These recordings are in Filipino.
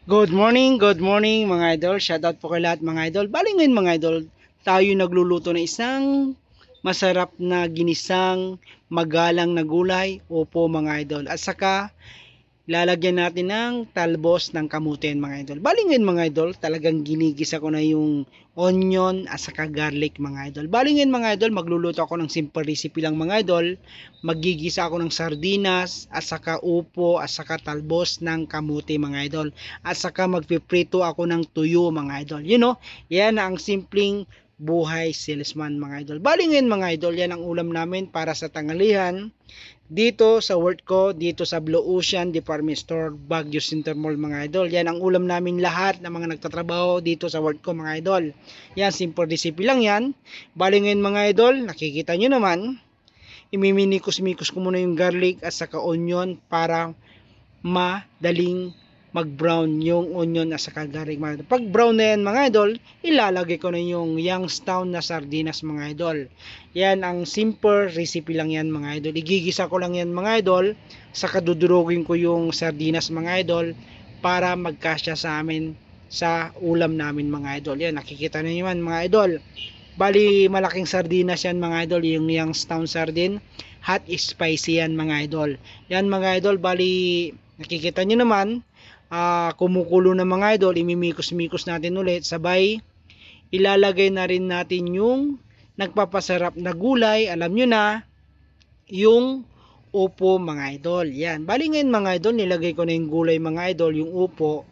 Good morning mga idol. Shoutout po kay lahat mga idol. Bali ngayon mga idol, tayo nagluluto ng isang masarap na ginisang magalang na gulay. Opo mga idol. At saka lalagyan natin ng talbos ng kamutin mga idol. Bali ngayon mga idol, talagang ginigisa ko na yung onion at saka garlic mga idol. Bali ngayon mga idol, magluluto ako ng simple recipe lang mga idol. Magigisa ako ng sardinas at saka upo at saka talbos ng kamuti mga idol. At saka magpiprito ako ng tuyo mga idol. Yan ang simpleng buhay salesman mga idol. Bali ngayon mga idol, yan ang ulam namin para sa tanghalian dito sa work ko, dito sa Blue Ocean Department Store, Baguio Center Mall mga idol. Yan ang ulam namin lahat ng mga nagtatrabaho dito sa work ko mga idol. Yan, simple recipe lang yan. Bali ngayon mga idol, nakikita nyo naman, imiminikos-mikos ko muna yung garlic at saka onion para madaling mag-brown yung onion at saka garlic mga idol. Pag brown na yan mga idol, ilalagay ko na yung Youngstown na sardinas mga idol. Yan ang simple recipe lang yan mga idol. Igigisa ko lang yan mga idol, saka dudurugin ko yung sardinas mga idol para magkasya sa amin sa ulam namin mga idol. Yan, nakikita nyo naman mga idol. Bali malaking sardinas yan mga idol, yung Youngstown sardine. Hot spicy yan mga idol. Yan mga idol, bali nakikita nyo naman, kumukulo na mga idol, imimikos-mikos natin ulit, sabay ilalagay na rin natin yung nagpapasarap na gulay, alam nyo na, yung upo mga idol. Yan, bali ngayon mga idol, nilagay ko na yung gulay mga idol, yung upo.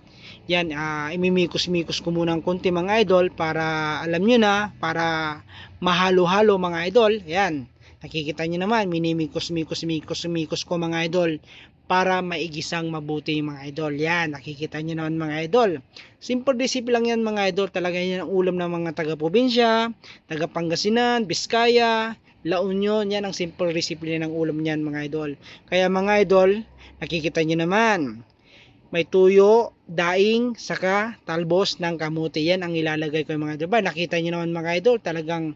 Yan, imimikos-mikos ko muna ng konti mga idol para alam nyo na, para mahalo-halo mga idol. Yan, nakikita nyo naman, minimikos-mikos-mikos ko mga idol para maigisang mabuti yung mga idol. Yan, nakikita nyo naman mga idol. Simple recipe lang yan mga idol. Talaga yan ang ulam ng mga taga-probinsya, taga-Pangasinan, Biskaya, La Union. Yan ang simple recipe ng ulam niyan mga idol. Kaya mga idol, nakikita nyo naman, may tuyo, daing, saka talbos ng kamote. Yan ang ilalagay ko mga idol. Nakita nyo naman mga idol, talagang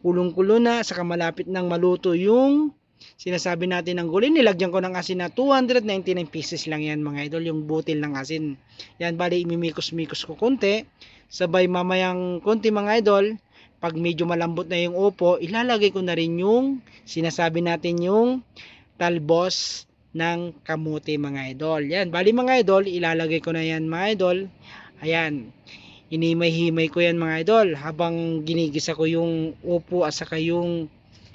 kulong-kulo na, saka malapit nang maluto yung sinasabi natin ng gulay. Nilagyan ko ng asin na 299 pieces lang yan mga idol, yung butil ng asin. Yan, bali imimikos-mikos ko konti, sabay mamayang konti mga idol. Pag medyo malambot na yung upo, ilalagay ko na rin yung sinasabi natin yung talbos ng kamote mga idol. Yan, bali mga idol, ilalagay ko na yan mga idol. Ayan, hinimay-himay ko yan mga idol habang ginigisa ko yung upo at saka yung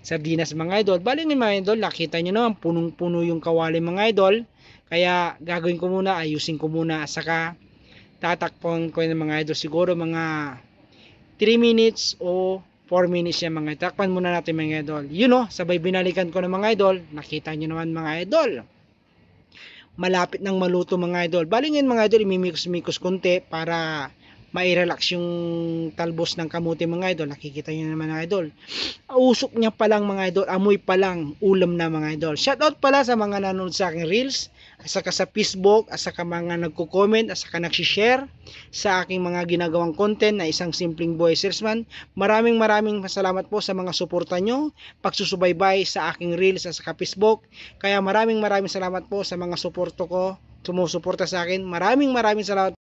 sardinas mga idol. Bali mga idol, nakita nyo naman, punong-puno yung kawali mga idol. Kaya gagawin ko muna, ayusin ko muna at saka tatakpan ko yung mga idol. Siguro mga 3 minutes o 4 minutes yan mga idol. Takpan muna natin mga idol. Sabay binalikan ko ng mga idol. Nakita nyo naman mga idol, malapit nang maluto mga idol. Bali ngayon mga idol, imimikos-mikos konti para mai-relax yung talbos ng kamote mga idol. Nakikita nyo naman mga idol, usok niya pa lang mga idol, amoy pa lang, ulam na mga idol. Shoutout pala sa mga nanonood sa aking reels, at saka sa Facebook, at saka mga nagko-comment, at saka nagsishare sa aking mga ginagawang content na isang simpleng buhay salesman. Maraming salamat po sa mga suporta nyo, pagsusubaybay sa aking reels at saka Facebook. Kaya maraming salamat po sa mga suporto ko, sumusuporta sa akin. Maraming salamat.